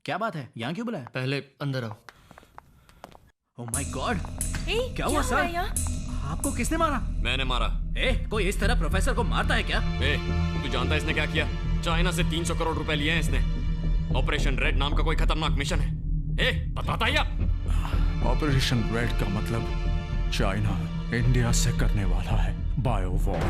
क्या बात है, यहाँ क्यों बुलाया? पहले अंदर आओ। ओह माय गॉड, क्या हुआ हो रहा सर? है यहाँ? आपको किसने मारा? मैंने मारा। कोई इस तरह प्रोफेसर को मारता है क्या? तू जानता है इसने क्या किया? चाइना से 300 करोड़ रुपए लिए हैं इसने। ऑपरेशन रेड नाम का कोई खतरनाक मिशन है। बताता या? ऑपरेशन रेड का मतलब चाइना इंडिया से करने वाला है बायो वॉर।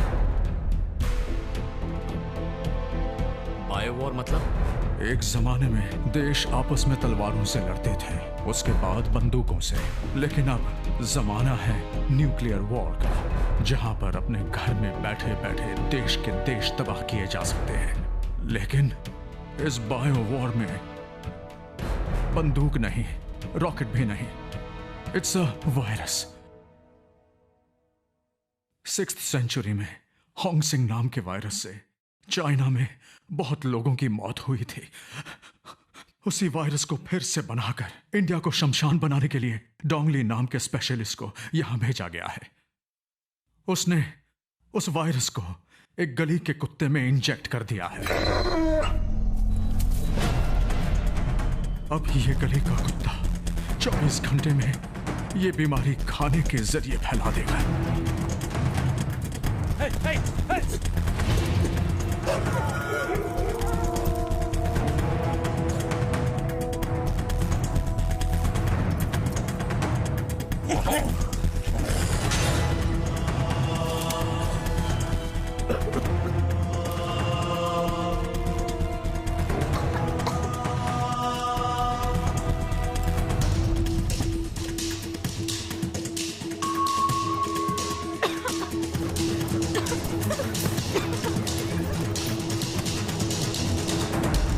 बायो वॉर मतलब? एक जमाने में देश आपस में तलवारों से लड़ते थे, उसके बाद बंदूकों से। लेकिन अब जमाना है न्यूक्लियर वॉर का, जहां पर अपने घर में बैठे बैठे देश के देश तबाह किए जा सकते हैं। लेकिन इस बायो वॉर में बंदूक नहीं, रॉकेट भी नहीं, it's a virus. 6th century में होंगसिंग नाम के वायरस से चाइना में बहुत लोगों की मौत हुई थी। उसी वायरस को फिर से बनाकर इंडिया को शमशान बनाने के लिए डोंगली नाम के स्पेशलिस्ट को यहां भेजा गया है। उसने उस वायरस को एक गली के कुत्ते में इंजेक्ट कर दिया है। अब ये गली का कुत्ता 24 घंटे में ये बीमारी खाने के जरिए फैला देगा।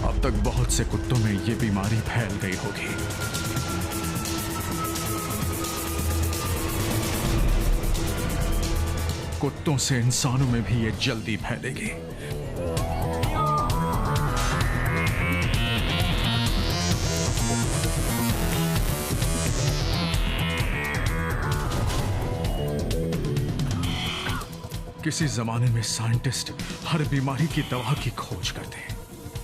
अब तक बहुत से कुत्तों में ये बीमारी फैल गई होगी। कुत्तों से इंसानों में भी ये जल्दी फैलेगी। किसी जमाने में साइंटिस्ट हर बीमारी की दवा की खोज करते हैं,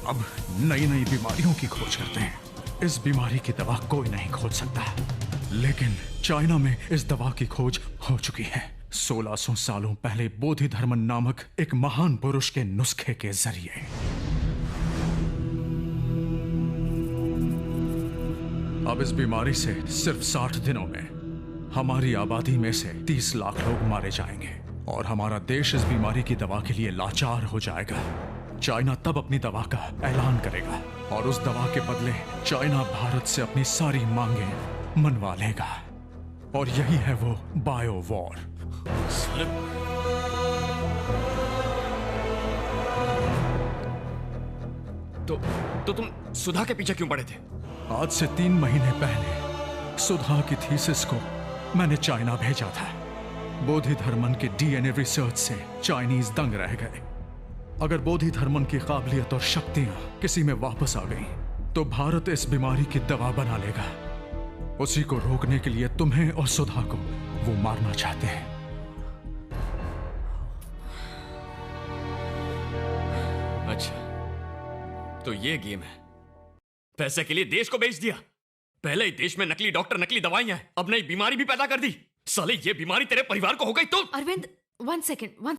अब नई नई बीमारियों की खोज करते हैं। इस बीमारी की दवा कोई नहीं खोज सकता, लेकिन चाइना में इस दवा की खोज हो चुकी है 1600 सालों पहले बोधि धर्मन नामक एक महान पुरुष के नुस्खे के जरिए। अब इस बीमारी से सिर्फ 60 दिनों में हमारी आबादी में से 30 लाख लोग मारे जाएंगे और हमारा देश इस बीमारी की दवा के लिए लाचार हो जाएगा। चाइना तब अपनी दवा का ऐलान करेगा और उस दवा के बदले चाइना भारत से अपनी सारी मांगें मनवा लेगा, और यही है वो बायो वॉर। तो तुम सुधा के पीछे क्यों पड़े थे? आज से 3 महीने पहले सुधा की थीसिस को मैंने चाइना भेजा था। बोधि धर्मन के डीएनए रिसर्च से चाइनीज दंग रह गए। अगर बोधि धर्मन की काबिलियत और शक्तियां किसी में वापस आ गई तो भारत इस बीमारी की दवा बना लेगा। उसी को रोकने के लिए तुम्हें और सुधा को वो मारना चाहते हैं। अच्छा, तो ये गेम है। पैसे के लिए देश को बेच दिया। पहले ही देश में नकली डॉक्टर, नकली दवाइयां, अब नई बीमारी भी पैदा कर दी। साले, ये बीमारी तेरे परिवार को हो गई तो? अरविंद, 1 सेकेंड।